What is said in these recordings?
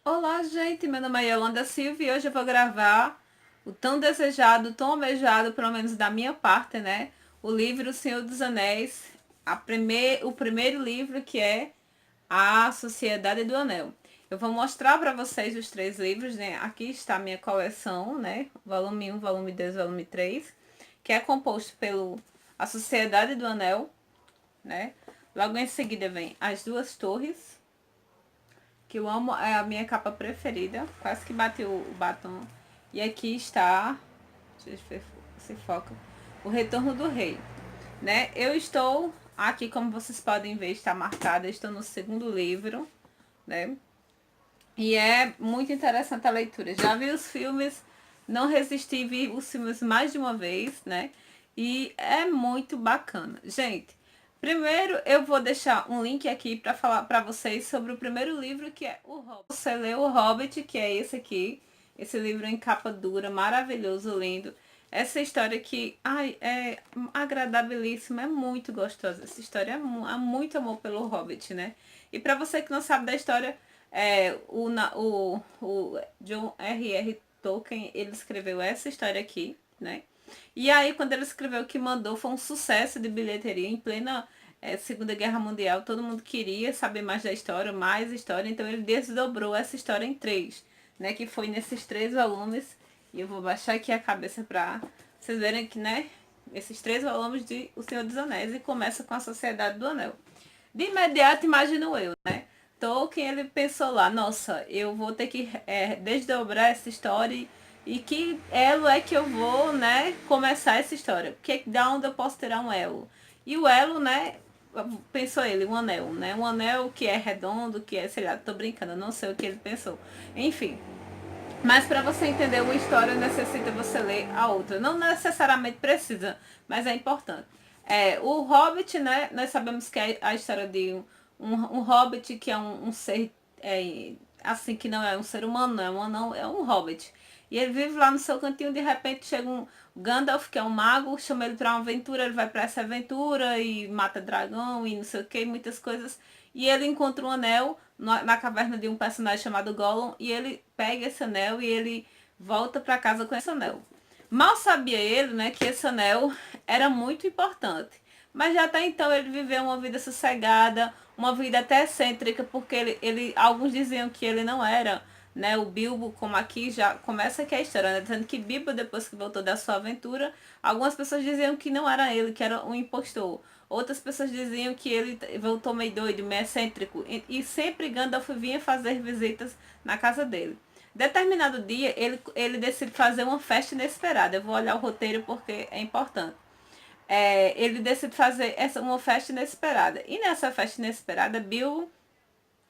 Olá, gente. Meu nome é Yolanda Silva e hoje eu vou gravar o tão desejado, tão almejado, pelo menos da minha parte, né? O livro O Senhor dos Anéis, o primeiro livro que é A Sociedade do Anel. Eu vou mostrar para vocês os três livros, né? Aqui está a minha coleção, né? Volume um, volume 2, volume 3, que é composto pelo A Sociedade do Anel, né? Logo em seguida vem As Duas Torres, que eu amo, é a minha capa preferida. Quase que bati o batom. E aqui está, deixa eu ver se foca, o Retorno do Rei. Né? Eu estou aqui, como vocês podem ver, está marcada, estou no segundo livro, né? E é muito interessante a leitura. Já vi os filmes, não resisti, vi os filmes mais de uma vez, né? E é muito bacana. Gente, primeiro eu vou deixar um link aqui para falar para vocês sobre o primeiro livro, que é O Hobbit. Você leu O Hobbit, que é esse aqui, esse livro em capa dura, maravilhoso, lindo. Essa história que, ai, é agradabilíssima, é muito gostosa. Essa história há muito amor pelo Hobbit, né? E para você que não sabe da história, o John R.R. Tolkien, ele escreveu essa história aqui, né? E aí, quando ele escreveu, que mandou, foi um sucesso de bilheteria em plena Segunda Guerra Mundial. Todo mundo queria saber mais da história, mais história. Então, ele desdobrou essa história em três, né? Que foi nesses três volumes. E eu vou baixar aqui a cabeça para vocês verem que, né? Esses três volumes de O Senhor dos Anéis. E começa com a Sociedade do Anel. De imediato, imagino eu, né? Tolkien, ele pensou lá, nossa, eu vou ter que desdobrar essa história e que elo é que eu vou, né, começar essa história? Da onde eu posso tirar um elo? E o elo, né, pensou ele, um anel, né? Um anel que é redondo, que é, sei lá, tô brincando, não sei o que ele pensou. Enfim, mas para você entender uma história, necessita você ler a outra. Não necessariamente precisa, mas é importante. O Hobbit, né? Nós sabemos que é a história de um Hobbit que é um ser assim, que não é um ser humano, não é um anão, é um Hobbit. E ele vive lá no seu cantinho, de repente chega um Gandalf, que é um mago, chama ele para uma aventura, ele vai para essa aventura e mata dragão e não sei o que, muitas coisas. E ele encontra um anel na caverna de um personagem chamado Gollum e ele pega esse anel e ele volta para casa com esse anel. Mal sabia ele, né, que esse anel era muito importante. Mas já até então ele viveu uma vida sossegada, uma vida até excêntrica, porque alguns diziam que ele não era, né, o Bilbo, como aqui já começa aqui a história, né, dizendo que Bilbo, depois que voltou da sua aventura, algumas pessoas diziam que não era ele, que era um impostor. Outras pessoas diziam que ele voltou meio doido, meio excêntrico. E sempre Gandalf vinha fazer visitas na casa dele. Determinado dia, ele decide fazer uma festa inesperada. Eu vou olhar o roteiro porque é importante. Ele decide fazer uma festa inesperada. E nessa festa inesperada, Bill,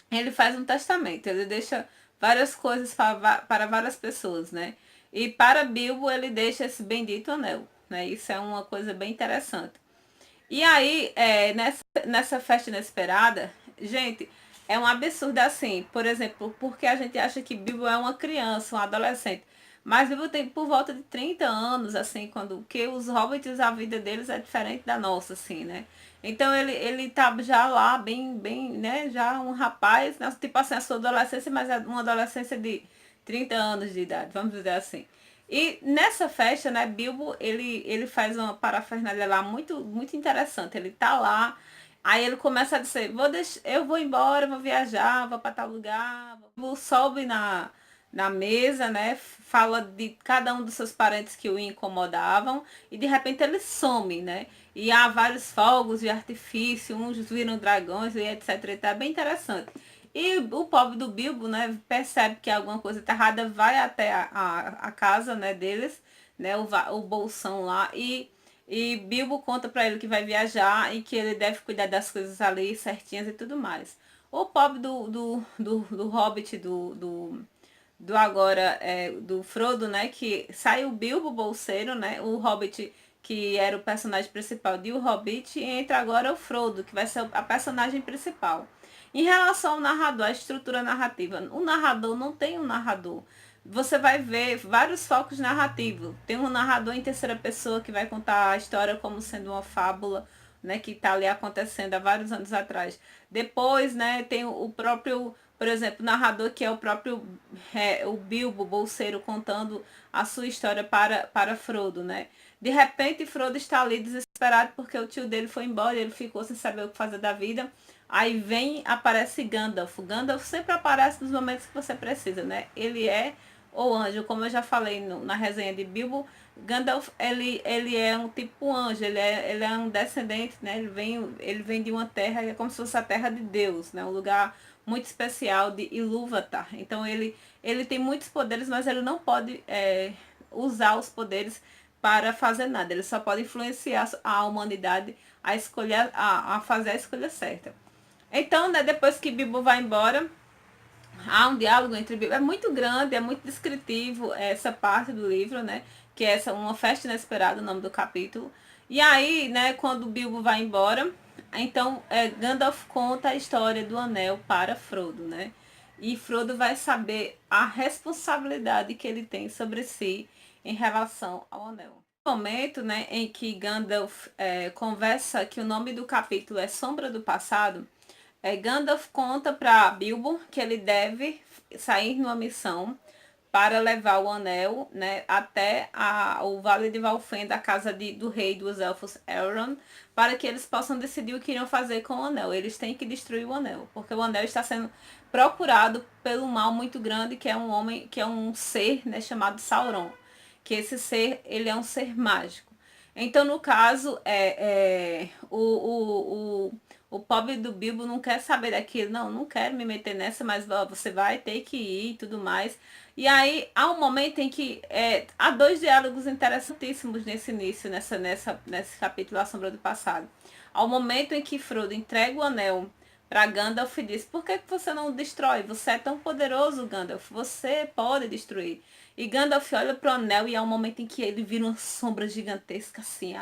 ele faz um testamento. Ele deixa várias coisas para várias pessoas, né? E para Bilbo, ele deixa esse bendito anel, né? Isso é uma coisa bem interessante. E aí, nessa festa inesperada, gente, é um absurdo assim. Por exemplo, porque a gente acha que Bilbo é uma criança, um adolescente. Mas Bilbo tem por volta de 30 anos, assim, quando que os hobbits, a vida deles é diferente da nossa, assim, né? Então ele tá já lá, bem, né? Já um rapaz, né, tipo assim, a sua adolescência, mas é uma adolescência de 30 anos de idade, vamos dizer assim. E nessa festa, né, Bilbo, ele faz uma parafernália lá muito interessante. Ele tá lá, aí ele começa a dizer, eu vou embora, vou viajar, vou para tal lugar. Bilbo sobe na mesa, né, fala de cada um dos seus parentes que o incomodavam, e de repente ele some, né? E há vários fogos de artifício, uns viram dragões e etc. E tá é bem interessante. E o pobre do Bilbo, né, percebe que alguma coisa tá errada, vai até a casa, né, deles, né, o bolsão lá, e Bilbo conta pra ele que vai viajar e que ele deve cuidar das coisas ali certinhas e tudo mais. O pobre do Hobbit, do agora, do Frodo, né, que sai o Bilbo bolseiro, né, o Hobbit que era o personagem principal de O Hobbit, e entra agora o Frodo, que vai ser a personagem principal. Em relação ao narrador, a estrutura narrativa, o narrador não tem um narrador. Você vai ver vários focos narrativos. Tem um narrador em terceira pessoa que vai contar a história como sendo uma fábula, né, que está ali acontecendo há vários anos atrás. Depois, né, tem o próprio por exemplo, o narrador que é o próprio o Bilbo Bolseiro contando a sua história para Frodo, né? De repente, Frodo está ali desesperado porque o tio dele foi embora, ele ficou sem saber o que fazer da vida. Aí aparece Gandalf. O Gandalf sempre aparece nos momentos que você precisa, né? Ele é o anjo, como eu já falei na resenha de Bilbo. Gandalf, ele é um tipo anjo, ele é um descendente, né? Ele vem de uma terra, é como se fosse a terra de Deus, né? Um lugar muito especial de Ilúvatar. Então ele tem muitos poderes, mas ele não pode usar os poderes para fazer nada. Ele só pode influenciar a humanidade a escolher, a fazer a escolha certa. Então, né, depois que Bilbo vai embora, há um diálogo entre Bilbo. É muito grande, é muito descritivo essa parte do livro, né? Que é uma festa inesperada, o nome do capítulo. E aí, né, quando Bilbo vai embora, então Gandalf conta a história do anel para Frodo, né? E Frodo vai saber a responsabilidade que ele tem sobre si em relação ao anel. No momento, né, em que Gandalf conversa que o nome do capítulo é Sombra do Passado, Gandalf conta para Bilbo que ele deve sair numa missão para levar o anel, né, até o Vale de Valfenda, da casa do rei dos elfos Elrond, para que eles possam decidir o que iriam fazer com o anel. Eles têm que destruir o anel, porque o anel está sendo procurado pelo mal muito grande, que é um homem, que é um ser, né, chamado Sauron. Que esse ser, ele é um ser mágico. Então, no caso, o pobre do Bilbo não quer saber daquilo. Não quero me meter nessa, mas ó, você vai ter que ir e tudo mais. E aí, há um momento em que há dois diálogos interessantíssimos nesse início, nesse capítulo A Sombra do Passado. Há um momento em que Frodo entrega o anel para Gandalf e diz: por que você não destrói? Você é tão poderoso, Gandalf. Você pode destruir. E Gandalf olha pro anel e há um momento em que ele vira uma sombra gigantesca, assim,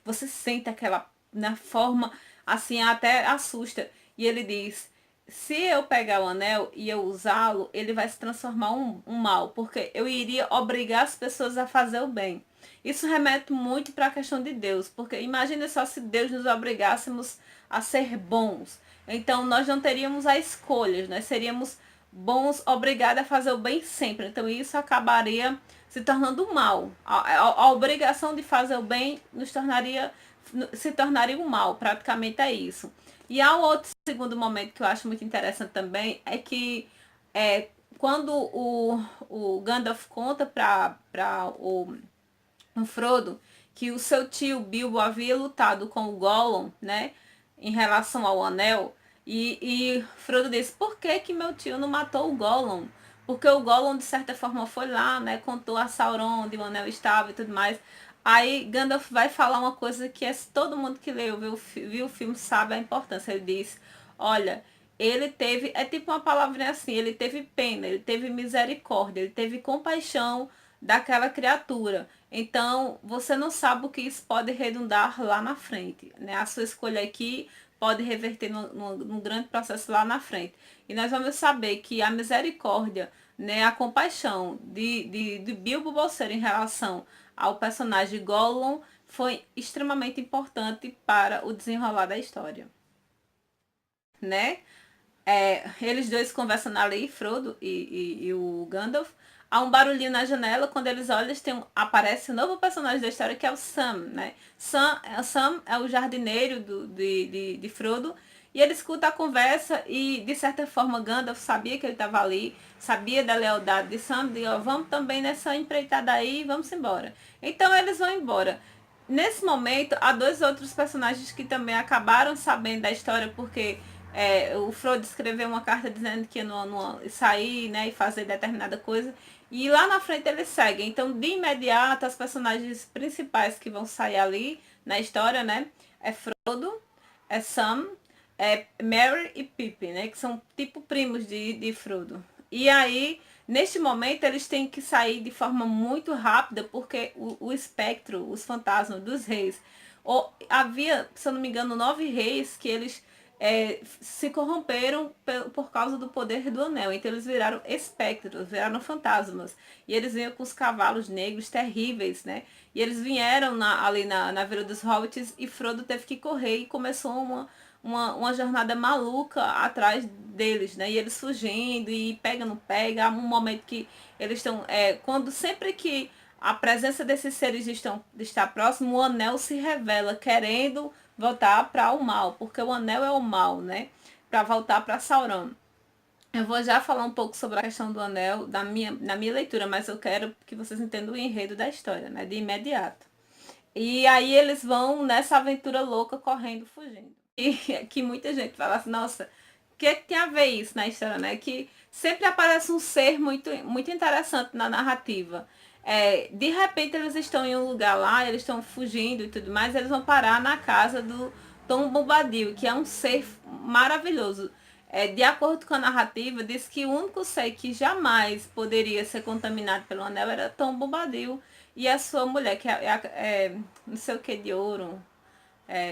você sente aquela, na forma, assim, até assusta. E ele diz: se eu pegar o anel e eu usá-lo, ele vai se transformar um mal, porque eu iria obrigar as pessoas a fazer o bem. Isso remete muito para a questão de Deus, porque imagine só se Deus nos obrigássemos a ser bons. Então nós não teríamos a escolha, nós seríamos bons obrigados a fazer o bem sempre. Então isso acabaria se tornando mal. A obrigação de fazer o bem se tornaria um mal, praticamente é isso. E há um outro segundo momento que eu acho muito interessante também, é que quando o Gandalf conta para o Frodo que o seu tio Bilbo havia lutado com o Gollum, né, em relação ao anel, e Frodo disse: por que meu tio não matou o Gollum? Porque o Gollum, de certa forma, foi lá, né, contou a Sauron onde o anel estava e tudo mais. Aí Gandalf vai falar uma coisa que todo mundo que leu, viu o filme sabe a importância. Ele diz: olha, ele teve, é tipo uma palavrinha assim, ele teve pena, ele teve misericórdia, ele teve compaixão daquela criatura. Então, você não sabe o que isso pode redundar lá na frente, né? A sua escolha aqui pode reverter num grande processo lá na frente. E nós vamos saber que a misericórdia, né, a compaixão de Bilbo Bolseiro em relação ao personagem Gollum foi extremamente importante para o desenrolar da história, né? Eles dois conversando ali, Frodo e o Gandalf. Há um barulhinho na janela, quando eles olham, aparece um novo personagem da história, que é o Sam, né? Sam é o jardineiro de Frodo, e ele escuta a conversa e, de certa forma, Gandalf sabia que ele estava ali, sabia da lealdade de Sam, e ó, vamos também nessa empreitada aí, vamos embora. Então eles vão embora. Nesse momento, há dois outros personagens que também acabaram sabendo da história, porque o Frodo escreveu uma carta dizendo que ia sair, né, e fazer determinada coisa. E lá na frente eles seguem. Então, de imediato, as personagens principais que vão sair ali na história, né, é Frodo, é Sam, é Merry e Pippin, né, que são tipo primos de Frodo. E aí, neste momento, eles têm que sair de forma muito rápida, porque o espectro, os fantasmas dos reis, havia, se eu não me engano, 9 reis que eles se corromperam por causa do poder do anel. Então eles viraram espectros, viraram fantasmas. E eles vinham com os cavalos negros terríveis, né? E eles vieram ali na Vila dos Hobbits, e Frodo teve que correr, e começou uma jornada maluca atrás deles, né? E eles fugindo e pega, não pega. Há um momento que eles estão... quando sempre que a presença desses seres está próximo, o anel se revela, querendo voltar para o mal, porque o anel é o mal, né? Para voltar para Sauron. Eu vou já falar um pouco sobre a questão do anel na minha leitura, mas eu quero que vocês entendam o enredo da história, né? De imediato. E aí eles vão nessa aventura louca, correndo, fugindo. E que muita gente fala assim, nossa, o que tem a ver isso na história, né? Que sempre aparece um ser muito interessante na narrativa. De repente eles estão em um lugar lá, eles estão fugindo e tudo mais, eles vão parar na casa do Tom Bombadil, que é um ser maravilhoso. De acordo com a narrativa, diz que o único ser que jamais poderia ser contaminado pelo anel era Tom Bombadil e a sua mulher, que é não sei o que de ouro,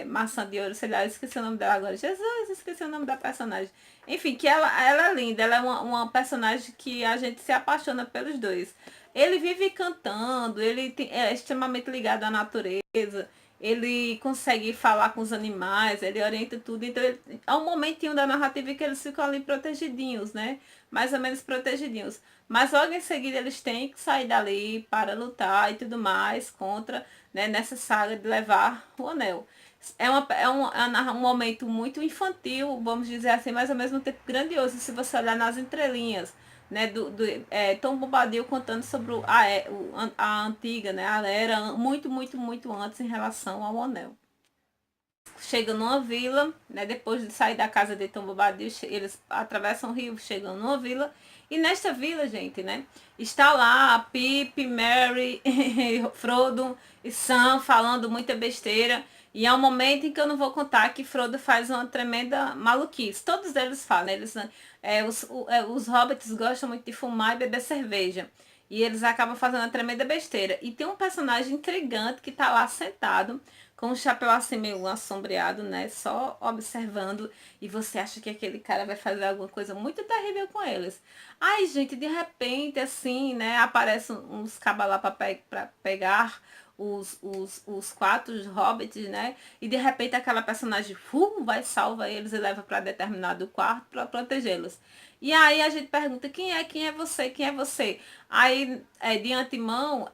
maçã de ouro, sei lá, eu esqueci o nome dela agora. Jesus, esqueci o nome da personagem. Enfim, que ela é linda, ela é uma personagem que a gente se apaixona pelos dois. Ele vive cantando, é extremamente ligado à natureza, ele consegue falar com os animais, ele orienta tudo. Então, há um momentinho da narrativa que eles ficam ali protegidinhos, né? Mais ou menos protegidinhos. Mas logo em seguida eles têm que sair dali para lutar e tudo mais contra, né, nessa saga de levar o anel. É um momento muito infantil, vamos dizer assim, mas ao mesmo tempo grandioso, se você olhar nas entrelinhas, né, Tom Bombadil contando sobre a antiga, né, a era muito antes em relação ao anel. Chegam numa vila, né, depois de sair da casa de Tom Bombadil, eles atravessam o rio, chegam numa vila, e nesta vila, gente, né, está lá a Pip, Merry, Frodo e Sam falando muita besteira, e é um momento em que eu não vou contar que Frodo faz uma tremenda maluquice. Todos eles falam, né, os hobbits gostam muito de fumar e beber cerveja. E eles acabam fazendo uma tremenda besteira. E tem um personagem intrigante que tá lá sentado, com um chapéu assim meio assombreado, né? Só observando. E você acha que aquele cara vai fazer alguma coisa muito terrível com eles. Ai, gente, de repente, assim, né? Aparecem uns cabas lá pra pegar os quatro hobbits, né? E de repente aquela personagem vai, salva eles e leva para determinado quarto para protegê-los. E aí a gente pergunta, quem é você, quem é você? Aí, de antemão,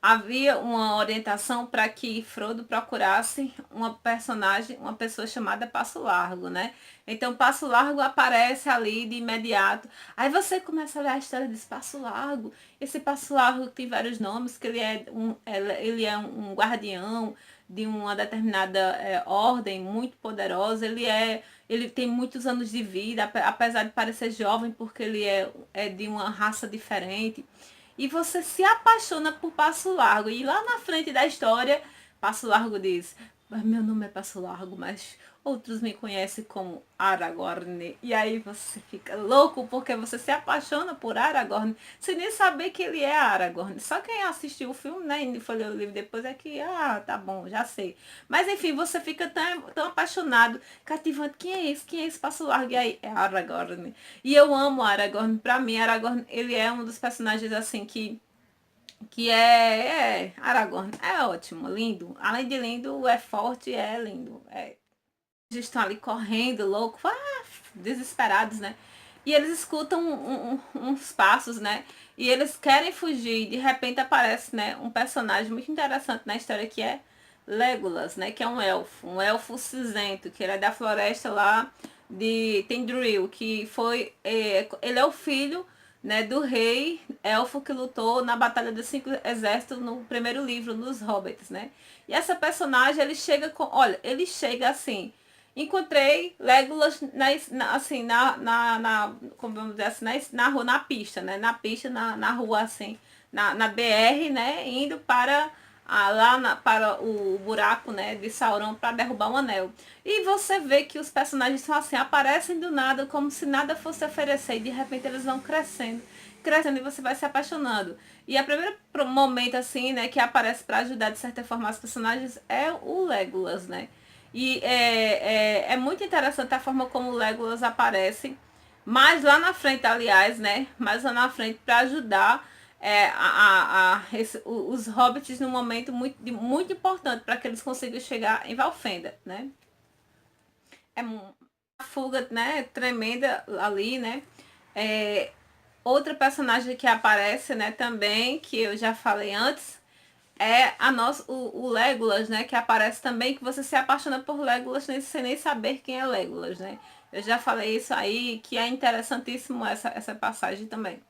havia uma orientação para que Frodo procurasse uma personagem, uma pessoa chamada Passo Largo, né? Então, Passo Largo aparece ali de imediato. Aí você começa a olhar a história desse Passo Largo. Esse Passo Largo tem vários nomes, que ele é um guardião de uma determinada ordem muito poderosa. Ele tem muitos anos de vida, apesar de parecer jovem, porque ele é de uma raça diferente. E você se apaixona por Passo Largo. E lá na frente da história, Passo Largo diz, meu nome é Passo Largo, mas outros me conhecem como Aragorn. E aí você fica louco porque você se apaixona por Aragorn sem nem saber que ele é Aragorn. Só quem assistiu o filme, né, e foi ler o livro depois é que, tá bom, já sei. Mas enfim, você fica tão apaixonado, cativante. Quem é esse? Quem é esse Passo Largo? E aí, é Aragorn. E eu amo Aragorn. Pra mim, Aragorn, ele é um dos personagens assim que Aragorn. É ótimo, lindo. Além de lindo, é forte, é lindo. Eles estão ali correndo, louco, desesperados, né? E eles escutam uns passos, né? E eles querem fugir. De repente aparece, né, um personagem muito interessante na história que é Legolas, né? Que é um elfo cinzento, que ele é da floresta lá de Tendril, que ele é o filho, né, do rei elfo que lutou na Batalha dos Cinco Exércitos no primeiro livro, nos Hobbits, né? E essa personagem, ele chega assim, encontrei Legolas assim, como vamos dizer assim, na rua, na pista, né? Na pista, na rua, assim, na BR, né? Indo para para o buraco, né, de Sauron para derrubar o anel. E você vê que os personagens são assim, aparecem do nada, como se nada fosse oferecer, e de repente eles vão crescendo e você vai se apaixonando. E a primeiro momento assim, né, que aparece para ajudar de certa forma os personagens é o Legolas, né? E é muito interessante a forma como o Legolas aparece, mais lá na frente, aliás, né? Mais lá na frente para ajudar os hobbits num momento muito importante para que eles consigam chegar em Valfenda, né? é uma fuga, né, tremenda ali, né? É, outra personagem que aparece, né, também, que eu já falei antes, é o Legolas, né, que aparece também, que você se apaixona por Legolas sem nem saber quem é Legolas, né? Eu já falei isso aí, que é interessantíssimo essa passagem também.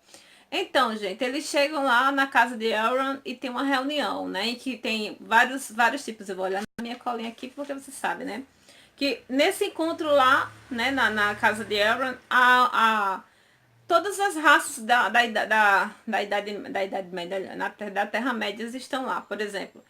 Então, gente, eles chegam lá na casa de Elrond e tem uma reunião, né? Em que tem vários tipos. Eu vou olhar na minha colinha aqui porque você sabe, né? Que nesse encontro lá, né, na casa de Elrond, todas as raças da Idade Média, da Terra-média estão lá. Por exemplo,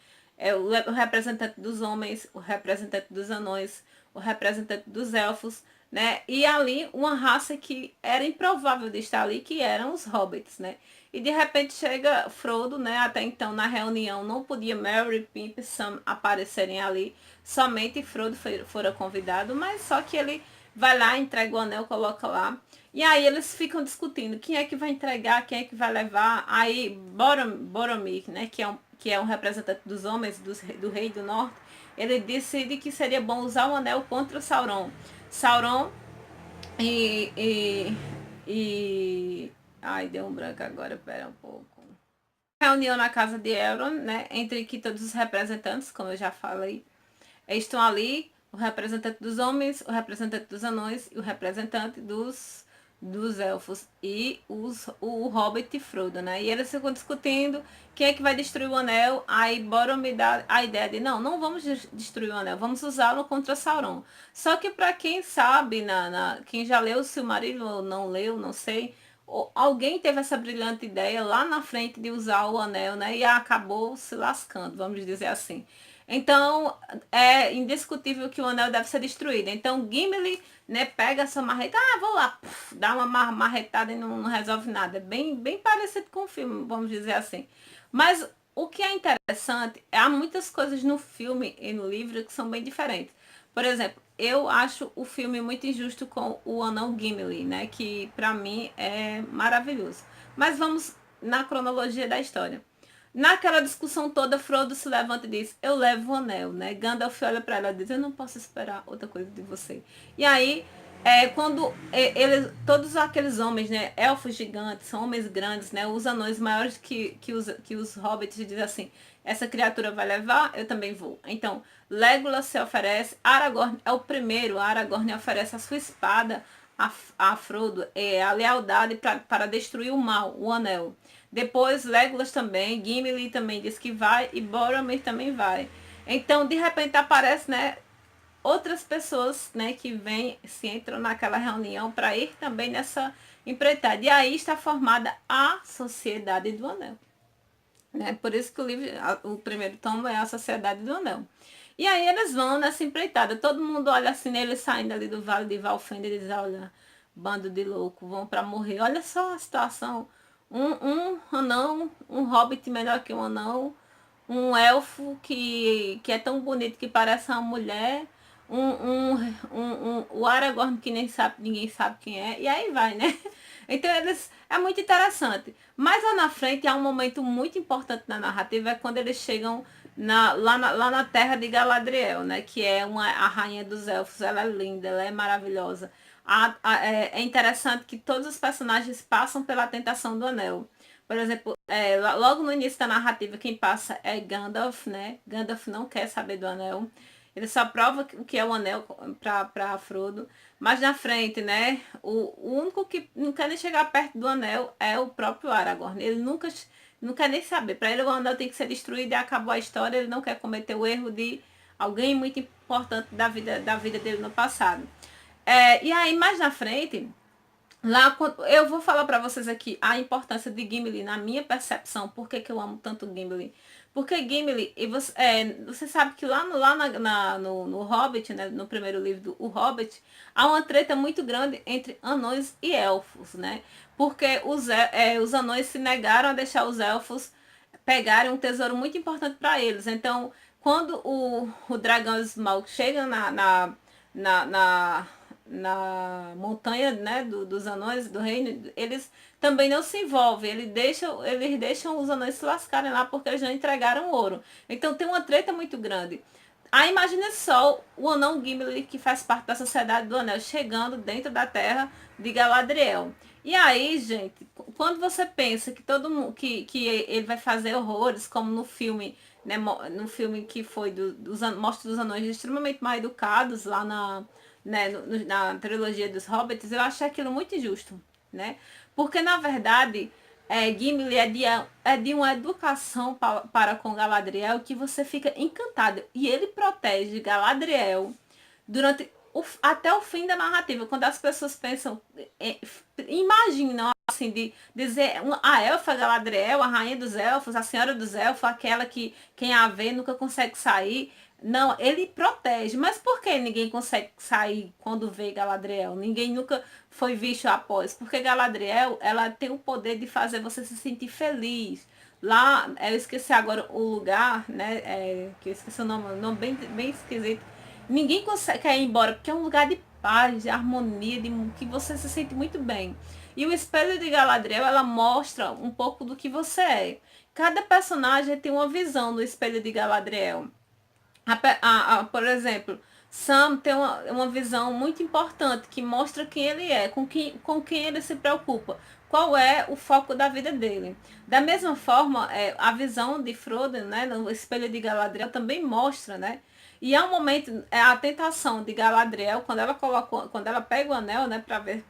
o representante dos homens, o representante dos anões, o representante dos elfos, né? E ali uma raça que era improvável de estar ali, que eram os hobbits, né? E de repente chega Frodo, né? Até então na reunião não podia Merry, Pimp, Sam aparecerem ali. Somente Frodo fora convidado, mas só que ele vai lá, entrega o anel, coloca lá. E aí eles ficam discutindo quem é que vai entregar, quem é que vai levar. Aí Boromir, né, que é um representante dos homens, do rei do norte, ele decide que seria bom usar o anel contra Sauron. Sauron e, e, ai, deu um branco agora, pera um pouco. Reunião na casa de Elrond, né, entre que todos os representantes, como eu já falei, estão ali, o representante dos homens, o representante dos anões e o representante dos elfos e o Hobbit e Frodo, né? E eles ficam discutindo quem é que vai destruir o anel. Aí Boromir dá a ideia de não vamos destruir o anel, vamos usá-lo contra Sauron. Só que para quem sabe, quem já leu o Silmarillion ou não leu, não sei, alguém teve essa brilhante ideia lá na frente de usar o anel, né? E acabou se lascando, vamos dizer assim. Então, é indiscutível que o anel deve ser destruído. Então, Gimli, né, pega essa marreta, vou lá, dá uma marretada e não resolve nada. É bem parecido com o filme, vamos dizer assim. Mas o que é interessante, há muitas coisas no filme e no livro que são bem diferentes. Por exemplo, eu acho o filme muito injusto com o anão Gimli, né, que pra mim é maravilhoso. Mas vamos na cronologia da história. Naquela discussão toda, Frodo se levanta e diz, eu levo o anel, né? Gandalf olha para ela e diz, eu não posso esperar outra coisa de você. E aí, quando todos aqueles homens, né? Elfos gigantes, são homens grandes, né? Os anões maiores que os hobbits dizem assim, essa criatura vai levar, eu também vou. Então, Legolas se oferece, Aragorn é o primeiro, Aragorn oferece a sua espada a Frodo, a lealdade para destruir o mal, o anel. Depois Legolas também, Gimli também diz que vai e Boromir também vai. Então, de repente aparece, né, outras pessoas, né, que vêm, se entram naquela reunião para ir também nessa empreitada. E aí está formada a Sociedade do Anel. Né? Por isso que o primeiro tomo é a Sociedade do Anel. E aí eles vão nessa empreitada. Todo mundo olha assim neles saindo ali do Vale de Valfenda e diz, olha, bando de louco, vão para morrer. Olha só a situação. Um anão, um hobbit melhor que um anão, um elfo que é tão bonito que parece uma mulher, o Aragorn que nem sabe, ninguém sabe quem é, e aí vai, né? Então é muito interessante. Mas lá na frente há um momento muito importante na narrativa, é quando eles chegam lá na terra de Galadriel, né? Que é a rainha dos elfos, ela é linda, ela é maravilhosa. É interessante que todos os personagens passam pela tentação do anel. Por exemplo, logo no início da narrativa, quem passa é Gandalf, né? Gandalf não quer saber do anel. Ele só prova o que é o anel para Frodo. Mas na frente, né? O único que não quer nem chegar perto do anel é o próprio Aragorn. Ele nunca não quer nem saber. Para ele o anel tem que ser destruído e acabou a história. Ele não quer cometer o erro de alguém muito importante da vida dele no passado. E aí, mais na frente, lá, eu vou falar para vocês aqui a importância de Gimli na minha percepção. Por que eu amo tanto Gimli? Porque Gimli, você sabe que no Hobbit, né, no primeiro livro do O Hobbit, há uma treta muito grande entre anões e elfos, né? Porque os anões se negaram a deixar os elfos pegarem um tesouro muito importante para eles. Então, quando o dragão Smaug chega na na montanha, né, dos anões do reino, eles também não se envolvem, eles deixam os anões se lascarem lá porque eles não entregaram ouro. Então tem uma treta muito grande. Aí imagine só o anão Gimli, que faz parte da Sociedade do Anel, chegando dentro da terra de Galadriel. E aí, gente, quando você pensa que todo mundo, que ele vai fazer horrores, como no filme, né, no filme que foi Mostra dos Anões extremamente mal educados lá né, na trilogia dos Hobbits, eu achei aquilo muito injusto, né? Porque na verdade Gimli é de uma educação para com Galadriel que você fica encantado. E ele protege Galadriel durante até o fim da narrativa. Quando as pessoas pensam, imaginam assim, de dizer a elfa Galadriel, a rainha dos elfos, a senhora dos elfos, aquela que quem a vê nunca consegue sair. Não, ele protege. Mas por que ninguém consegue sair quando vê Galadriel? Ninguém nunca foi visto após. Porque Galadriel, ela tem o poder de fazer você se sentir feliz. Lá, eu esqueci agora o lugar, né? Que eu esqueci o nome bem esquisito. Ninguém consegue quer ir embora, porque é um lugar de paz, de harmonia, que você se sente muito bem. E o espelho de Galadriel, ela mostra um pouco do que você é. Cada personagem tem uma visão do espelho de Galadriel. Por exemplo, Sam tem uma visão muito importante que mostra quem ele é, com quem ele se preocupa, qual é o foco da vida dele. Da mesma forma, a visão de Frodo, né, no espelho de Galadriel também mostra, né? E há um momento, a tentação de Galadriel, quando ela pega o anel, né,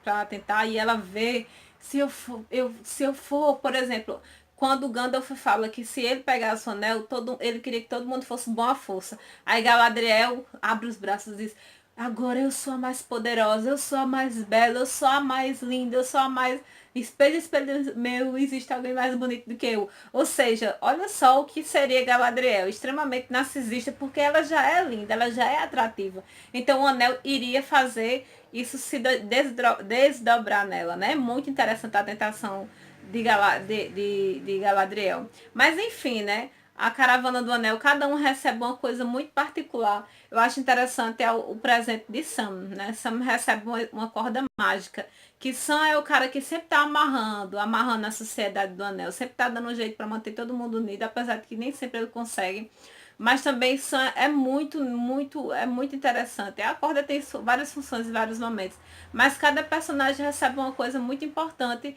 para tentar, e ela vê se eu for, por exemplo, quando o Gandalf fala que se ele pegasse o anel, ele queria que todo mundo fosse bom à força. Aí Galadriel abre os braços e diz: agora eu sou a mais poderosa, eu sou a mais bela, eu sou a mais linda, eu sou a mais. Espelho, espelho meu, existe alguém mais bonito do que eu. Ou seja, olha só o que seria Galadriel, extremamente narcisista, porque ela já é linda, ela já é atrativa. Então o anel iria fazer isso se desdobrar nela, né? Muito interessante a tentação de Galadriel. Mas enfim, né? A caravana do anel, cada um recebe uma coisa muito particular. Eu acho interessante o presente de Sam, né? Sam recebe uma corda mágica. Que Sam é o cara que sempre tá amarrando a sociedade do anel. Sempre tá dando um jeito para manter todo mundo unido, apesar de que nem sempre ele consegue. Mas também Sam é muito interessante. A corda tem várias funções em vários momentos. Mas cada personagem recebe uma coisa muito importante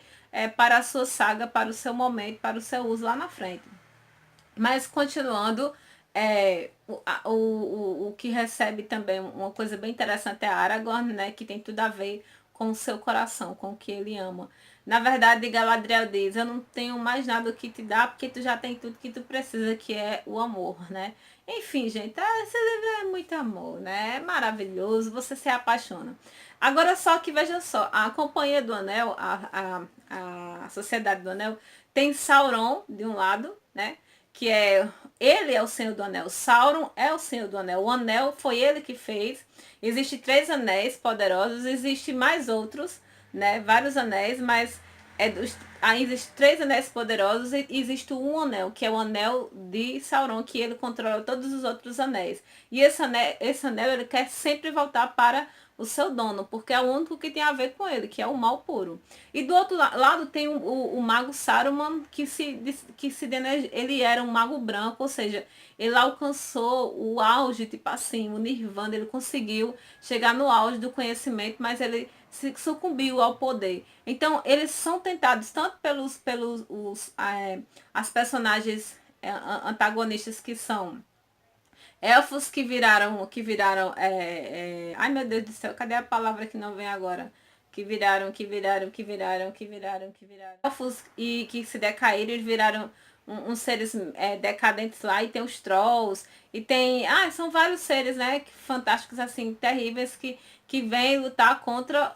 para a sua saga, para o seu momento, para o seu uso lá na frente. Mas continuando, o que recebe também uma coisa bem interessante é a Aragorn, né? Que tem tudo a ver com o seu coração, com o que ele ama. Na verdade, Galadriel diz: eu não tenho mais nada que te dar, porque tu já tem tudo que tu precisa, que é o amor, né? Enfim, gente, esse livro é muito amor, né? É maravilhoso, você se apaixona. Agora só que veja só, a Companhia do Anel, a Sociedade do Anel, tem Sauron de um lado, né? Que ele é o Senhor do Anel. Sauron é o Senhor do Anel. O anel foi ele que fez. Existem 3 anéis poderosos, existe mais outros, né? Vários anéis, mas aí existem 3 anéis poderosos e existe um anel, que é o anel de Sauron, que ele controla todos os outros anéis. E esse anel ele quer sempre voltar para o seu dono, porque é o único que tem a ver com ele, que é o mal puro. E do outro lado tem o mago Saruman, ele era um mago branco, ou seja, ele alcançou o auge, tipo assim, o Nirvana, ele conseguiu chegar no auge do conhecimento, mas ele se sucumbiu ao poder. Então, eles são tentados tanto as personagens antagonistas que são elfos ai meu Deus do céu, cadê a palavra que não vem agora? Que viraram. Elfos e que se decaíram, eles viraram uns seres decadentes lá, e tem os trolls, e tem. São vários seres, né? Fantásticos, assim, terríveis, que vêm lutar contra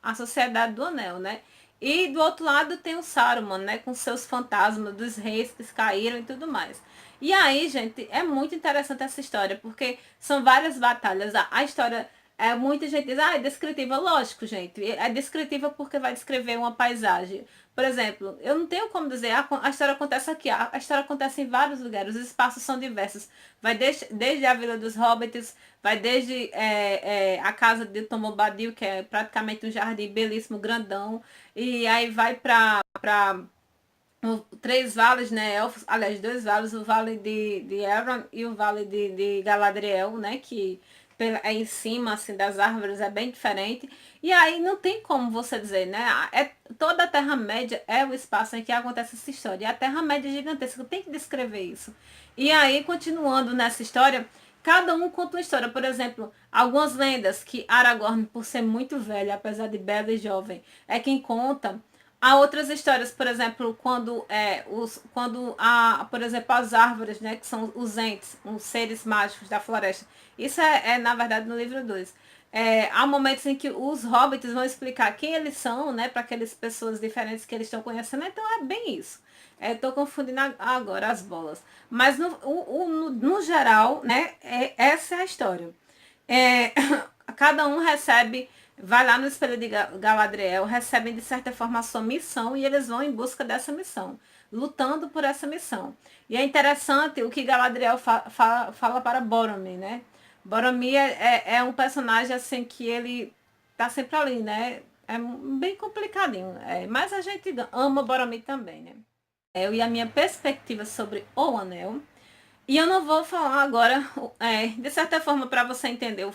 a Sociedade do Anel, né? E do outro lado tem o Saruman, né? Com seus fantasmas dos reis que caíram e tudo mais. E aí, gente, é muito interessante essa história, porque são várias batalhas. A história, muita gente diz, é descritiva. Lógico, gente, é descritiva porque vai descrever uma paisagem. Por exemplo, eu não tenho como dizer, a história acontece aqui, a história acontece em vários lugares, os espaços são diversos. Vai desde a Vila dos Hobbits, vai desde a casa de Tom Bombadil, que é praticamente um jardim belíssimo, grandão, e aí vai para três vales, né, elfos, aliás, dois vales, o vale de Elrond e o vale de Galadriel, né, que é em cima, assim, das árvores é bem diferente. E aí não tem como você dizer, né, toda a Terra-média é o espaço em que acontece essa história. E a Terra-média é gigantesca, tem que descrever isso. E aí, continuando nessa história, cada um conta uma história. Por exemplo, algumas lendas que Aragorn, por ser muito velho, apesar de belo e jovem, é quem conta. Há outras histórias, por exemplo, por exemplo, as árvores, né, que são os entes, os seres mágicos da floresta. Isso na verdade, no livro 2. Há momentos em que os hobbits vão explicar quem eles são, né, para aquelas pessoas diferentes que eles estão conhecendo. Então é bem isso. Estou confundindo agora as bolas. Mas no geral, né, essa é a história. É, cada um recebe, vai lá no espelho de Galadriel, recebem de certa forma a sua missão e eles vão em busca dessa missão, lutando por essa missão. E é interessante o que Galadriel fala para Boromir, né? Boromir é um personagem assim que ele tá sempre ali, né? É bem complicadinho, mas a gente ama Boromir também, né? E a minha perspectiva sobre o Anel. E eu não vou falar agora, de certa forma, para você entender,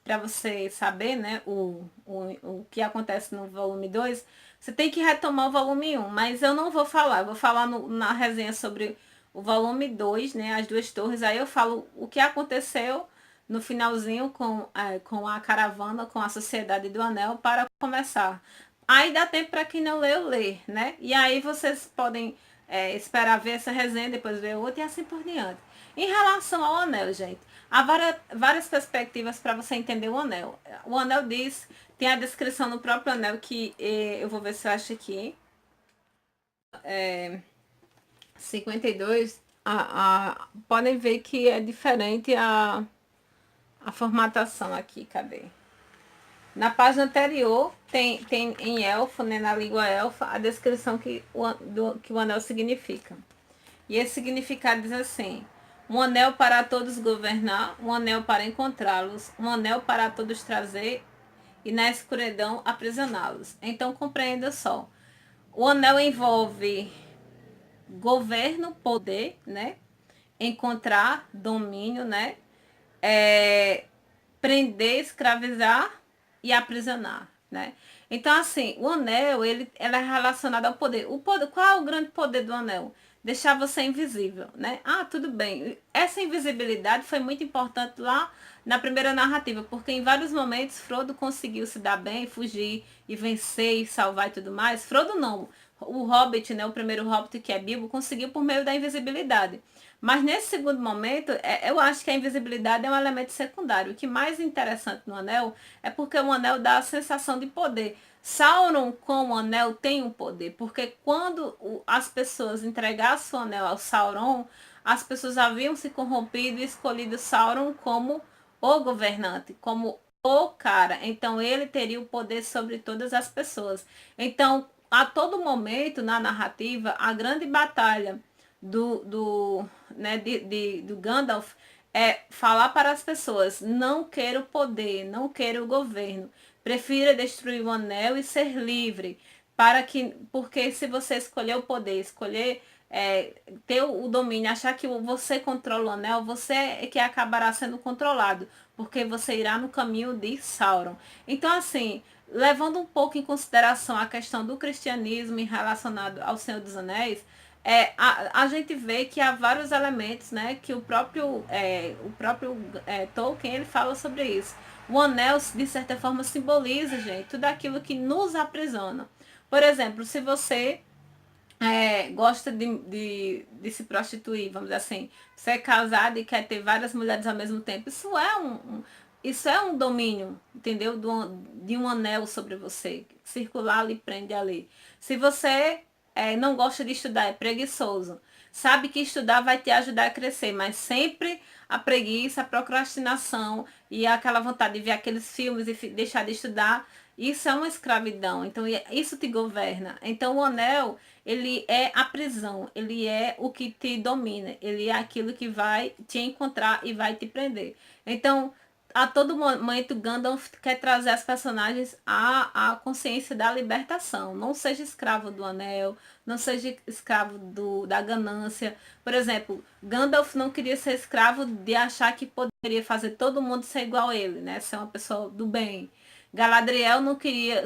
para você saber, né, o que acontece no volume 2, você tem que retomar o volume um, mas eu não vou falar, eu vou falar na resenha sobre o volume 2, né, as duas torres, aí eu falo o que aconteceu no finalzinho com a caravana, com a Sociedade do Anel, para começar. Aí dá tempo para quem não leu, ler, né? E aí vocês podem esperar ver essa resenha, depois ver outra e assim por diante. Em relação ao anel, gente, há várias perspectivas para você entender o anel. O anel diz, tem a descrição no próprio anel que eu vou ver se eu acho aqui. 52, podem ver que é diferente a formatação aqui, cadê? Na página anterior tem em elfo, né, na língua elfa, a descrição que que o anel significa. E esse significado diz assim: um anel para todos governar, um anel para encontrá-los, um anel para todos trazer e na escuridão aprisioná-los. Então compreenda só. O anel envolve governo, poder, né? Encontrar, domínio, né? Prender, escravizar e aprisionar, né? Então, assim, o anel, ela é relacionada ao poder. O poder. Qual é o grande poder do anel? Deixar você invisível, né? Ah, tudo bem. Essa invisibilidade foi muito importante lá na primeira narrativa, porque em vários momentos Frodo conseguiu se dar bem, fugir e vencer e salvar e tudo mais. Frodo não. O Hobbit, né, o primeiro Hobbit que é Bilbo, conseguiu por meio da invisibilidade. Mas nesse segundo momento, eu acho que a invisibilidade é um elemento secundário. O que mais interessante no anel é porque o anel dá a sensação de poder. Sauron com o anel tem um poder, porque quando as pessoas entregassem o anel ao Sauron, as pessoas haviam se corrompido e escolhido Sauron como o governante, como o cara. Então ele teria o poder sobre todas as pessoas. Então, a todo momento na narrativa, a grande batalha do Gandalf é falar para as pessoas: não quero poder, não quero o governo, prefira destruir o anel e ser livre, porque se você escolher o poder, escolher ter o domínio, achar que você controla o anel, você é que acabará sendo controlado, porque você irá no caminho de Sauron. Então, assim, levando um pouco em consideração a questão do cristianismo relacionado ao Senhor dos Anéis, a gente vê que há vários elementos, né, que o próprio Tolkien ele fala sobre isso. O anel, de certa forma, simboliza, gente, tudo aquilo que nos aprisiona. Por exemplo, se você gosta de se prostituir, vamos dizer assim, você é casado e quer ter várias mulheres ao mesmo tempo, isso é um domínio, entendeu? De um anel sobre você, circular ali, prende ali. Se você não gosta de estudar, é preguiçoso, sabe que estudar vai te ajudar a crescer, mas sempre a preguiça, a procrastinação e aquela vontade de ver aqueles filmes e deixar de estudar, isso é uma escravidão. Então isso te governa. Então o anel, ele é a prisão, ele é o que te domina, ele é aquilo que vai te encontrar e vai te prender. Então a todo momento Gandalf quer trazer as personagens à consciência da libertação. Não seja escravo do anel, não seja escravo da ganância. Por exemplo, Gandalf não queria ser escravo de achar que poderia fazer todo mundo ser igual a ele, né? Ser uma pessoa do bem. Galadriel não queria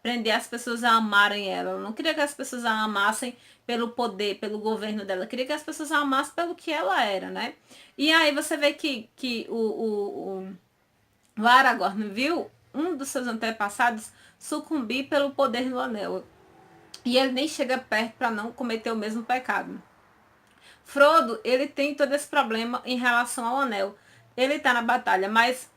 prender as pessoas a amarem ela. Ela não queria que as pessoas a amassem pelo poder, pelo governo dela. Ela queria que as pessoas a amassem pelo que ela era, né? E aí você vê que o Aragorn viu um dos seus antepassados sucumbir pelo poder do anel. E ele nem chega perto para não cometer o mesmo pecado. Frodo, ele tem todo esse problema em relação ao anel. Ele tá na batalha, mas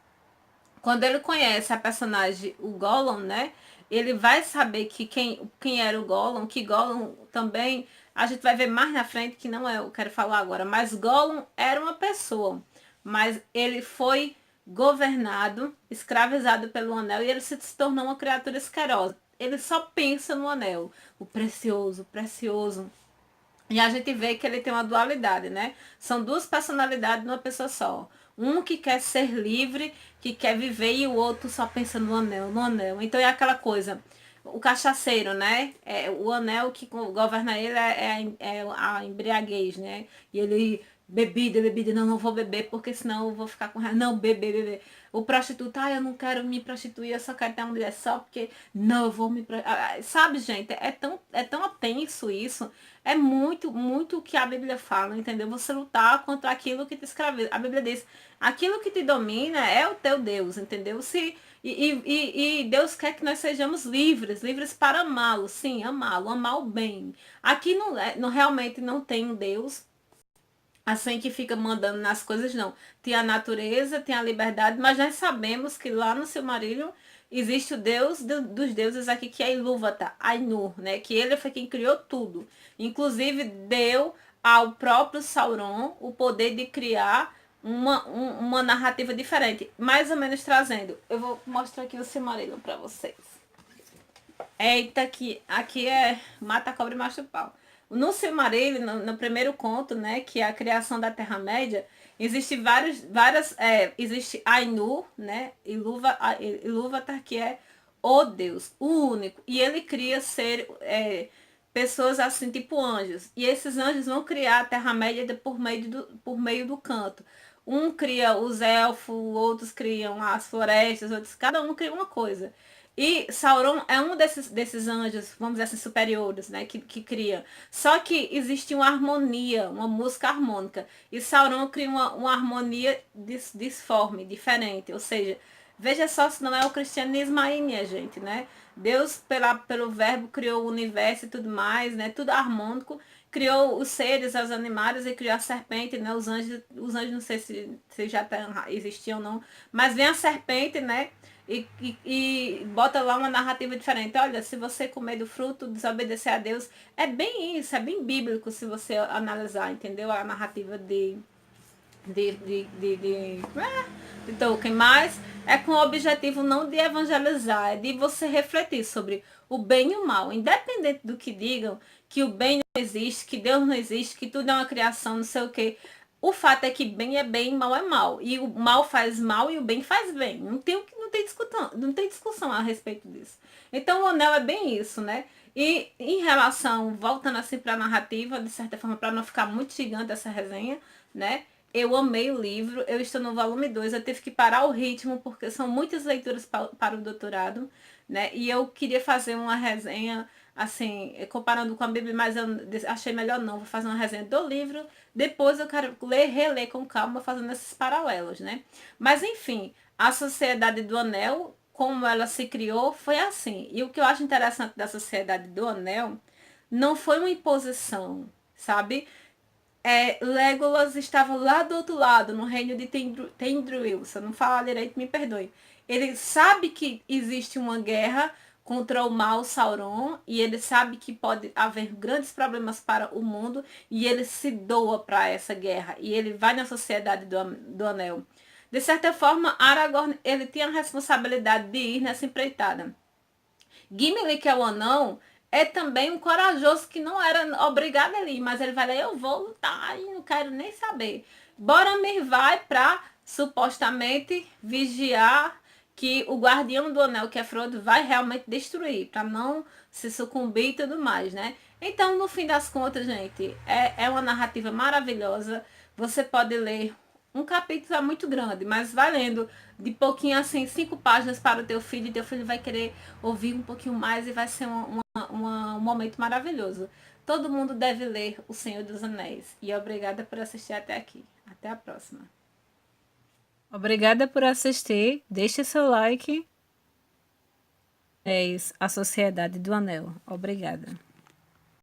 quando ele conhece a personagem, o Gollum, né? Ele vai saber que quem era o Gollum, que Gollum também, a gente vai ver mais na frente, que não é, eu quero falar agora, mas Gollum era uma pessoa, mas ele foi governado, escravizado pelo anel e ele se tornou uma criatura asquerosa. Ele só pensa no anel, o precioso, o precioso. E a gente vê que ele tem uma dualidade, né? São duas personalidades numa pessoa só. Um que quer ser livre, que quer viver, e o outro só pensa no anel, no anel. Então é aquela coisa, o cachaceiro, né? É, o anel que governa ele é a embriaguez, né? E ele, bebida, bebida, não, não vou beber, porque senão eu vou ficar com raiva. Não, beber, beber. O prostituto, eu não quero me prostituir, eu só quero ter uma mulher só, porque não, eu vou me... Sabe, gente, é tão tenso isso. É muito, muito o que a Bíblia fala, entendeu? Você lutar contra aquilo que te escraviza. A Bíblia diz, aquilo que te domina é o teu Deus, entendeu? E Deus quer que nós sejamos livres, livres para amá-lo, sim, amá-lo, amar o bem. Aqui não realmente não tem um Deus assim que fica mandando nas coisas, não. Tem a natureza, tem a liberdade, mas nós sabemos que lá no Silmarillion existe o Deus dos deuses aqui, que é Ilúvatar, Ainur, né? Que ele foi quem criou tudo. Inclusive deu ao próprio Sauron o poder de criar uma narrativa diferente, mais ou menos trazendo. Eu vou mostrar aqui o Silmarillion para vocês. Eita, aqui é mata a cobra e macho pau. No Silmarillion, no primeiro conto, né, que é a criação da Terra-média, existe existe Ainur, né, Ilúvatar, que é o Deus, o único. E ele cria pessoas assim, tipo anjos. E esses anjos vão criar a Terra-média por meio do canto. Um cria os elfos, outros criam as florestas, outros, cada um cria uma coisa. E Sauron é um desses anjos, vamos dizer assim, superiores, né? Que cria. Só que existe uma harmonia, uma música harmônica. E Sauron cria uma harmonia disforme, diferente. Ou seja, veja só se não é o cristianismo aí, minha gente, né? Deus, pelo verbo, criou o universo e tudo mais, né? Tudo harmônico. Criou os seres, os animais e criou a serpente, né? Os anjos não sei se já existiam ou não. Mas vem a serpente, né? E bota lá uma narrativa diferente. Olha, se você comer do fruto, desobedecer a Deus, é bem isso, é bem bíblico se você analisar, entendeu? A narrativa de Tolkien, mas é com o objetivo não de evangelizar, é de você refletir sobre o bem e o mal, independente do que digam, que o bem não existe, que Deus não existe, que tudo é uma criação, não sei o que. O fato é que bem é bem, mal é mal. E o mal faz mal e o bem faz bem. Não tem discussão a respeito disso. Então o anel é bem isso, né? E em relação, voltando assim para a narrativa, de certa forma, para não ficar muito gigante essa resenha, né? Eu amei o livro, eu estou no volume 2, eu tive que parar o ritmo, porque são muitas leituras para o doutorado, né? E eu queria fazer uma resenha, assim, comparando com a Bíblia, mas eu achei melhor não, vou fazer uma resenha do livro, depois eu quero reler com calma, fazendo esses paralelos, né? Mas enfim, a Sociedade do Anel, como ela se criou, foi assim. E o que eu acho interessante da Sociedade do Anel, não foi uma imposição, sabe? Legolas estava lá do outro lado, no reino de Tendril. Se eu não falar direito, me perdoe. Ele sabe que existe uma guerra contra o mal Sauron e ele sabe que pode haver grandes problemas para o mundo e ele se doa para essa guerra e ele vai na Sociedade do Anel. De certa forma, Aragorn ele tinha a responsabilidade de ir nessa empreitada. Gimli, que é o anão, é também um corajoso que não era obrigado a ir, mas ele vai lá, eu vou lutar e não quero nem saber. Boromir vai para supostamente vigiar que o guardião do anel, que é Frodo, vai realmente destruir, para não se sucumbir e tudo mais, né? Então, no fim das contas, gente, é uma narrativa maravilhosa. Você pode ler um capítulo é muito grande, mas vai lendo de pouquinho assim, 5 páginas para o teu filho, e teu filho vai querer ouvir um pouquinho mais e vai ser um momento maravilhoso. Todo mundo deve ler O Senhor dos Anéis. E obrigada por assistir até aqui. Até a próxima. Obrigada por assistir. Deixe seu like. É isso, A Sociedade do Anel. Obrigada.